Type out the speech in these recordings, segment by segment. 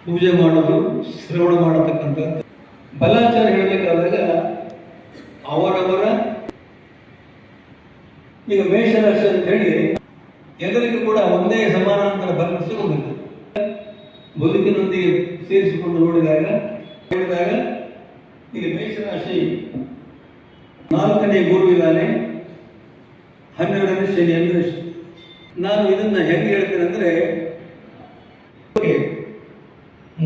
ಪೂಜೆ ಮಾಡೋದು, ಶ್ರವಣ ಮಾಡತಕ್ಕಂಥದ್ದು. ಬಲಾಚಾರ ಹೇಳಬೇಕಾದಾಗ ಅವರವರ ಈಗ ಮೇಷರಾಶಿ ಅಂತ ಹೇಳಿ ಎಲ್ಲರಿಗೂ ಕೂಡ ಒಂದೇ ಸಮಾನಾಂತರ ಬಲ ಸಿಗುವುದಿಲ್ಲ. ಬದುಕಿನೊಂದಿಗೆ ಸೇರಿಸಿಕೊಂಡು ನೋಡಿದಾಗ ಈಗ ಮೇಷರಾಶಿ 4ನೇ ಗುರು ಇದ್ದಾನೆ, 12ನೇ ಶನಿ. ಅಂದ್ರೆ ನಾನು ಇದನ್ನ ಹೆಂಗೆ ಹೇಳ್ತೇನೆ ಅಂದ್ರೆ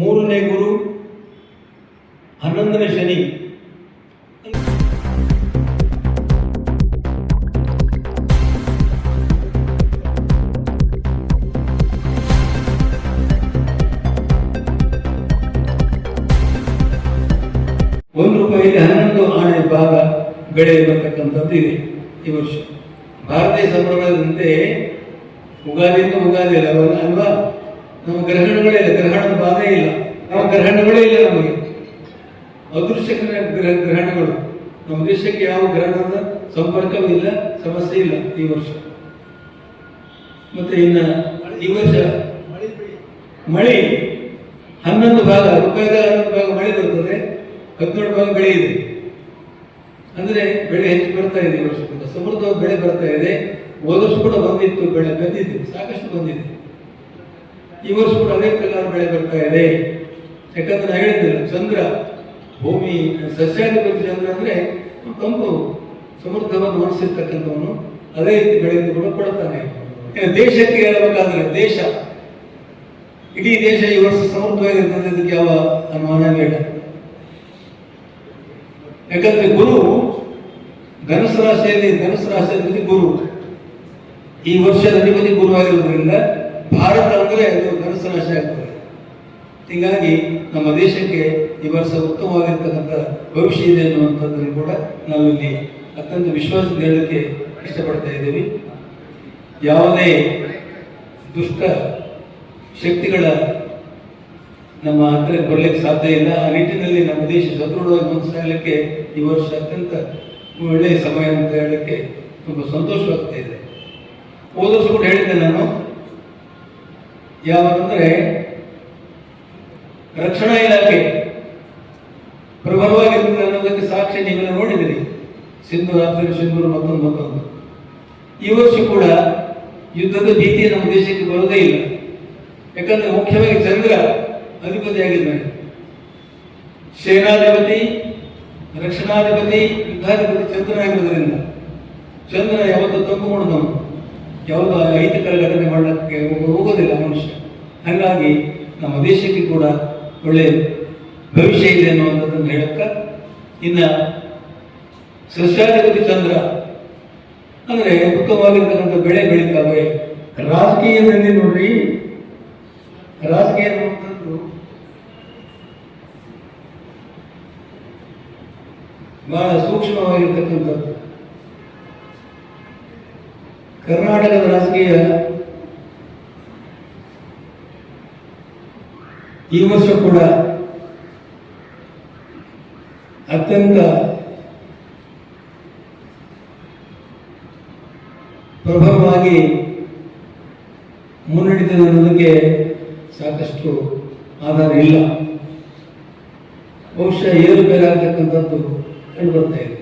3ನೇ ಗುರು 11ನೇ ಶನಿ. ₹1 11 ಆಣೆ ಭಾಗ ಬೆಳೆ ಬರ್ತಕ್ಕಂಥದ್ದು ಇದೆ ಈ ವರ್ಷ. ಭಾರತೀಯ ಸಂಪ್ರದಾಯದಂತೆ ಉಗಾದಿ ಅಲ್ಲ ಅಲ್ವಾ, ನಮ್ಮ ಗ್ರಹಣಗಳೇ ಇಲ್ಲ, ಗ್ರಹಣದ ಬಾಧೆ ಇಲ್ಲ, ನಮ್ಮ ಗ್ರಹಣಗಳೇ ಇಲ್ಲ, ನಮಗೆ ಅದೃಶ್ಯ ಗ್ರಹಣಗಳು. ನಮ್ಮ ದೇಶಕ್ಕೆ ಯಾವ ಗ್ರಹಣದ ಸಂಪರ್ಕವೂ ಇಲ್ಲ, ಸಮಸ್ಯೆ ಇಲ್ಲ ಈ ವರ್ಷ. ಮತ್ತೆ ಇನ್ನ ಈ ವರ್ಷ ಮಳೆ 11 ಭಾಗ ರೂಪಾಯಿದ 11 ಭಾಗ ಮಳೆ ಬರ್ತದೆ, 17 ಭಾಗ ಬೆಳೆ ಇದೆ. ಅಂದ್ರೆ ಬೆಳೆ ಹೆಚ್ಚು ಬರ್ತಾ ಇದೆ ಈ ವರ್ಷ, ಸಮೃದ್ಧವಾದ ಬೆಳೆ ಬರ್ತಾ ಇದೆ. ಹೋದ ವರ್ಷ ಕೂಡ ಬಂದಿತ್ತು, ಬೆಳೆ ಬಂದಿದೆ, ಸಾಕಷ್ಟು ಬಂದಿದೆ. ಈ ವರ್ಷ ಕೂಡ ಅದೇ ಪ್ರಕಾರ ಬೆಳೆ ಬರ್ತಾ ಇದೆ. ಯಾಕಂದ್ರೆ ನಾನು ಹೇಳಿದ್ದಿಲ್ಲ, ಚಂದ್ರ ಭೂಮಿ ಸಸ್ಯಾಧಿಪತಿ ಚಂದ್ರ ಅಂದ್ರೆ ತಂಪು ಸಮೃದ್ಧವನ್ನು ಹೊರಿಸಿರ್ತಕ್ಕಂಥವನು, ಅದೇ ರೀತಿ ಬೆಳೆಯನ್ನು ಕೂಡ ಕೊಡ್ತಾನೆ. ದೇಶಕ್ಕೆ ಹೇಳಬೇಕಾದ್ರೆ ದೇಶ, ಇಡೀ ದೇಶ ಈ ವರ್ಷ ಸಮೃದ್ಧವಾಗಿರ್ತದೆ, ಅದಕ್ಕೆ ಯಾವ ಅನುಮಾನ ಬೇಡ. ಯಾಕಂದ್ರೆ ಗುರು ಧನುಸು ರಾಶಿಯಲ್ಲಿ ಗುರು ಈ ವರ್ಷದ ಅಧಿಪತಿ ಗುರು ಆಗಿರೋದ್ರಿಂದ ಭಾರತ ಅಂದ್ರೆ ಅದು ಧನುಸು ರಾಶಿ ಆಗ್ತದೆ. ಹೀಗಾಗಿ ನಮ್ಮ ದೇಶಕ್ಕೆ ಈ ವರ್ಷ ಉತ್ತಮವಾಗಿರ್ತಕ್ಕಂಥ ಭವಿಷ್ಯ ಇದೆ ಅನ್ನುವಂಥದ್ದನ್ನು ಕೂಡ ನಾವಿಲ್ಲಿ ಅತ್ಯಂತ ವಿಶ್ವಾಸದಿಂದ ಹೇಳಲಿಕ್ಕೆ ಇಷ್ಟಪಡ್ತಾ ಇದ್ದೀವಿ. ಯಾವುದೇ ದುಷ್ಟ ಶಕ್ತಿಗಳ ನಮ್ಮ ಹತ್ತಿರ ಬರಲಿಕ್ಕೆ ಸಾಧ್ಯ ಇಲ್ಲ. ಆ ನಿಟ್ಟಿನಲ್ಲಿ ನಮ್ಮ ದೇಶ ಸದೃಢವಾಗಿ ಮುಂದುವರಿಯಲಿಕ್ಕೆ ಈ ವರ್ಷ ಅತ್ಯಂತ ಒಳ್ಳೆಯ ಸಮಯ ಅಂತ ಹೇಳಲಿಕ್ಕೆ ತುಂಬ ಸಂತೋಷವಾಗ್ತಾ ಇದೆ. ಹೋದ ವರ್ಷ ಕೂಡ ಹೇಳಿದ್ದೆ ನಾನು, ಯಾವಂದ್ರೆ ರಕ್ಷಣಾ ಇಲಾಖೆ ಪ್ರಬಲವಾಗಿರ್ತದೆ ಅನ್ನೋದಕ್ಕೆ ಸಾಕ್ಷಿ ನೀವೆಲ್ಲ ನೋಡಿದಿರಿ. ಸಿಂಧೂರು ಮತ್ತೊಂದು. ಈ ವರ್ಷ ಕೂಡ ಯುದ್ಧದ ಭೀತಿ ನಮ್ಮ ದೇಶಕ್ಕೆ ಬರೋದೇ ಇಲ್ಲ. ಯಾಕಂದ್ರೆ ಮುಖ್ಯವಾಗಿ ಚಂದ್ರ ಅಧಿಪತಿಯಾಗಿದ್ದಾನೆ. ಸೇನಾಧಿಪತಿ, ರಕ್ಷಣಾಧಿಪತಿ, ಯುದ್ಧಾಧಿಪತಿ ಚಂದ್ರನಾಗಿರೋದ್ರಿಂದ ಚಂದ್ರ ಯಾವತ್ತೂ ತಂಪುಗೊಂಡವನು, ಯಾವುದು ಅಹಿತಕರ ಘಟನೆ ಮಾಡಲಿಕ್ಕೆ ಹೋಗೋದಿಲ್ಲ ಮನುಷ್ಯ. ಹಾಗಾಗಿ ನಮ್ಮ ದೇಶಕ್ಕೆ ಕೂಡ ಒಳ್ಳೆಯ ಭವಿಷ್ಯ ಇದೆ ಅನ್ನುವಂಥದ್ದನ್ನು ಹೇಳಕ್ಕ. ಇನ್ನ ಸಸ್ಯಾಧಿಪತಿ ಚಂದ್ರ ಅಂದ್ರೆ ಉತ್ತಮವಾಗಿರ್ತಕ್ಕಂಥ ಬೆಳೆ ಬೆಳೀತಾವೆ. ರಾಜಕೀಯದಲ್ಲಿ ನೋಡ್ರಿ, ರಾಜಕೀಯ ಅನ್ನುವಂಥದ್ದು ಬಹಳ ಸೂಕ್ಷ್ಮವಾಗಿರ್ತಕ್ಕಂಥದ್ದು. ಕರ್ನಾಟಕದ ರಾಜಕೀಯ ಈ ವರ್ಷ ಕೂಡ ಅತ್ಯಂತ ಪ್ರಭಾವವಾಗಿ ಮುನ್ನಡೀತದೆ ಅನ್ನೋದಕ್ಕೆ ಸಾಕಷ್ಟು ಆಧಾರ ಇಲ್ಲ. ಬಹುಶಃ ಏರುಪೇರಾಗತಕ್ಕಂಥದ್ದು ಕಂಡು ಬರ್ತಾ ಇದೆ.